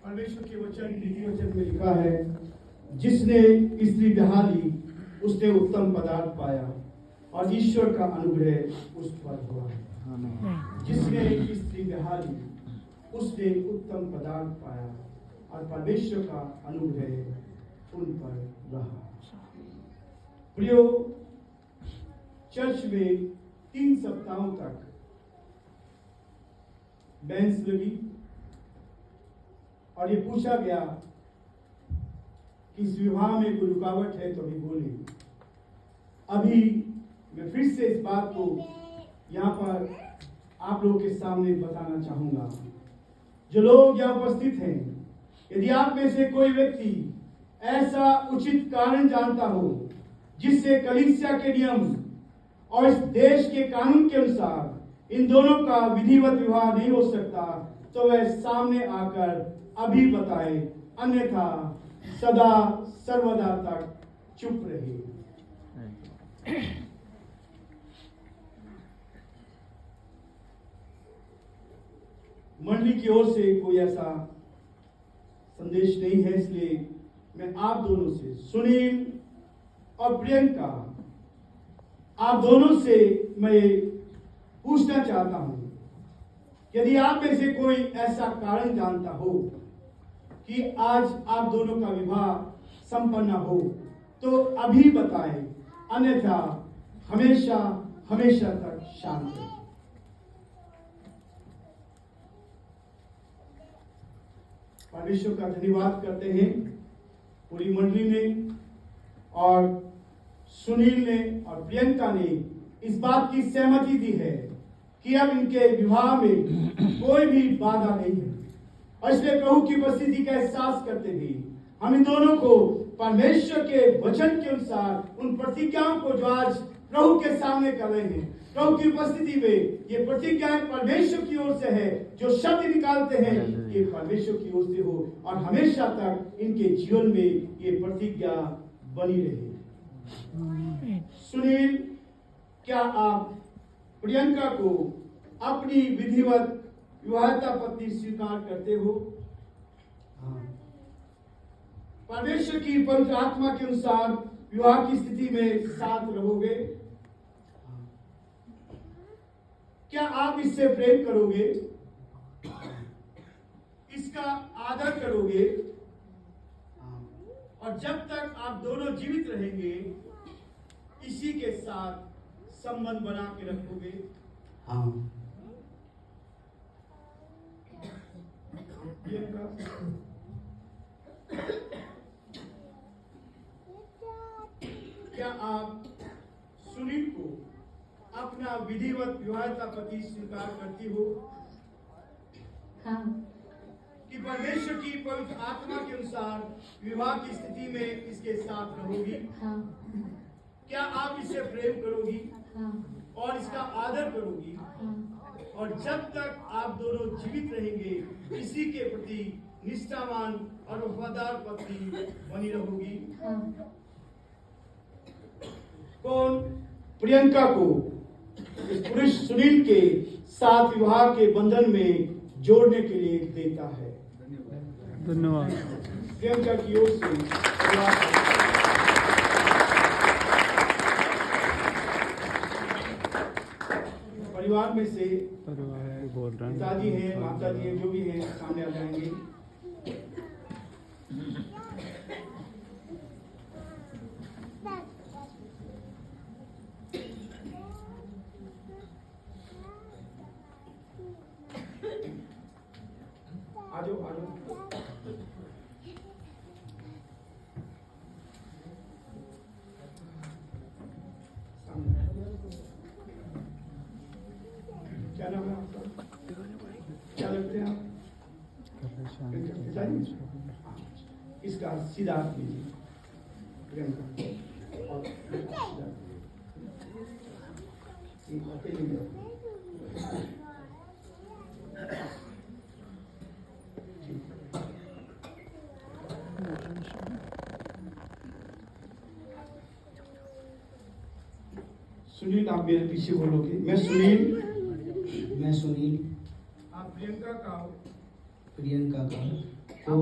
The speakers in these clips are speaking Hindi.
परमेश्वर के वचन नीति वचन में लिखा है, जिसने स्त्री ब्याह ली उसने उत्तम पदार्थ पाया और ईश्वर का अनुग्रह उस पर हुआ। जिसने स्त्री ब्याह ली उसने उत्तम पदार्थ पाया और परमेश्वर का अनुग्रह उन पर रहा। प्रियो, चर्च में 3 सप्ताहों तक बेंच लगी और ये पूछा गया कि इस विवाह में कोई रुकावट है तो अभी बोले। अभी मैं फिर से इस बात को यहाँ पर आप लोगों के सामने बताना चाहूंगा। जो लोग यहाँ उपस्थित हैं, यदि आप में से कोई व्यक्ति ऐसा उचित कारण जानता हो जिससे कलीसिया के नियम और इस देश के कानून के अनुसार इन दोनों का विधिवत विवाह नहीं हो सकता, तो वह सामने आकर अभी बताए, अन्यथा सदा सर्वदा तक चुप रहे। मंडली की ओर से कोई ऐसा संदेश नहीं है, इसलिए मैं आप दोनों से, सुनील और प्रियंका, आप दोनों से मैं पूछना चाहता हूं, यदि आप में से कोई ऐसा कारण जानता हो कि आज आप दोनों का विवाह संपन्न हो तो अभी बताएं, अन्यथा हमेशा हमेशा तक शांत रहे। परमेश्वर का धन्यवाद करते हैं पूरी मंडली ने और सुनील ने और प्रियंका ने इस बात की सहमति दी है कि अब इनके विवाह में कोई भी बाधा नहीं है। और इसलिए प्रभु की उपस्थिति का एहसास करते हुए हम इन दोनों को परमेश्वर के वचन के अनुसार उन प्रतिज्ञाओं को जो आज प्रभु के सामने कर रहे हैं, प्रभु की उपस्थिति में ये प्रतिज्ञाएं परमेश्वर की ओर से है, जो शब्द निकालते हैं ये परमेश्वर की ओर से हो और हमेशा तक इनके जीवन में ये प्रतिज्ञा बनी रहे। सुनील, क्या आप प्रियंका को अपनी विधिवत विवाहिता पत्नी स्वीकार करते हो? हाँ। परमेश्वर की पवित्र आत्मा के अनुसार विवाह की स्थिति में साथ रहोगे? हाँ। क्या आप इससे प्रेम करोगे, इसका आदर करोगे और जब तक आप दोनों जीवित रहेंगे इसी के साथ संबंध बना के रखोगे? हाँ। क्या आप सुनील को अपना विधिवत विवाहिता पति स्वीकार करती हो? हाँ। कि परमेश्वर की पवित्र आत्मा के अनुसार विवाह की स्थिति में इसके साथ रहोगी? हाँ। क्या आप इससे प्रेम करोगी? हाँ। और इसका आदर करोगी? हाँ। और जब तक आप दोनों जीवित रहेंगे इसी के प्रति निष्ठावान और वफादार पत्नी बनी रहोगी? हाँ। कौन प्रियंका को इस पुरुष सुनील के साथ विवाह के बंधन में जोड़ने के लिए देता है? धन्यवाद। प्रियंका की ओर से परिवार में से पिताजी हैं, माता जी हैं, जो भी हैं सामने आ जाएंगे। आजो आजो। क्या नाम है आपका? क्या लगते हैं आप? इसका सीधा लीजिए प्रियंका और सुनील, आप मेरे पीछे बोलोगे। मैं सुनील मैं सुनील आप प्रियंका का प्रियंका का को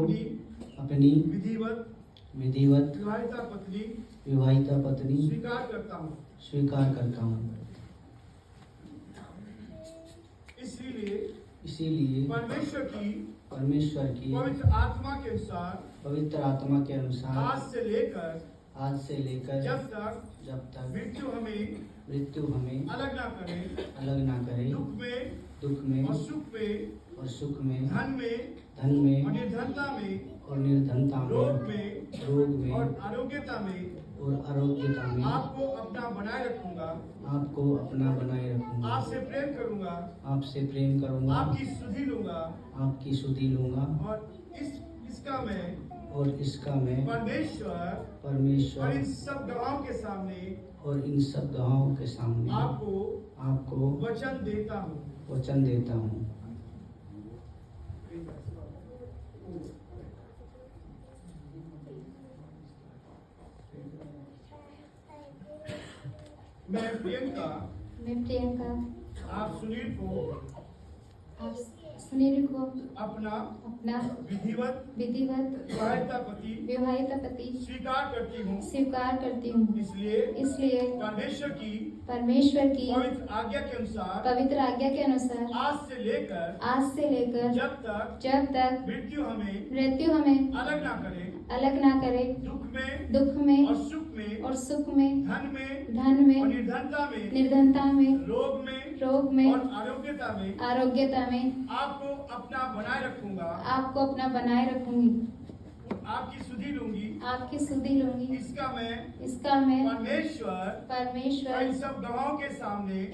अपनी विधिवत विधिवत विवाहिता पत्नी स्वीकार करता हूँ। इसीलिए परमेश्वर की परमेश्वर की पवित्र आत्मा के अनुसार आज से लेकर जब तक मृत्यु हमें अलग ना करे दुख में और सुख में धन में और निर्धनता में रोग में और आरोग्यता में आपको अपना बनाए रखूंगा। आपसे प्रेम करूंगा। आपकी सुधि लूंगा और इसका मैं परमेश्वर और इन सब गवाहों के सामने आपको वचन देता हूँ। मैं प्रियंका आप सुनील को अपना विधिवत विवाहिता पति स्वीकार करती हूँ। इसलिए परमेश्वर की पवित्र आज्ञा के अनुसार आज से लेकर जब तक मृत्यु हमें अलग ना करे दुख में और सुख में धन में निर्धनता में रोग में और आरोग्यता में आपको अपना बनाए रखूंगी। आपकी सुधि लूंगी। इसका मैं परमेश्वर इन सब गवाहों के सामने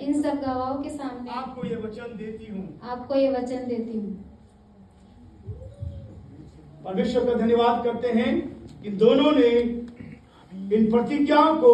आपको ये वचन देती हूँ। परमेश्वर का धन्यवाद करते हैं। इन दोनों ने इन प्रतिज्ञाओं को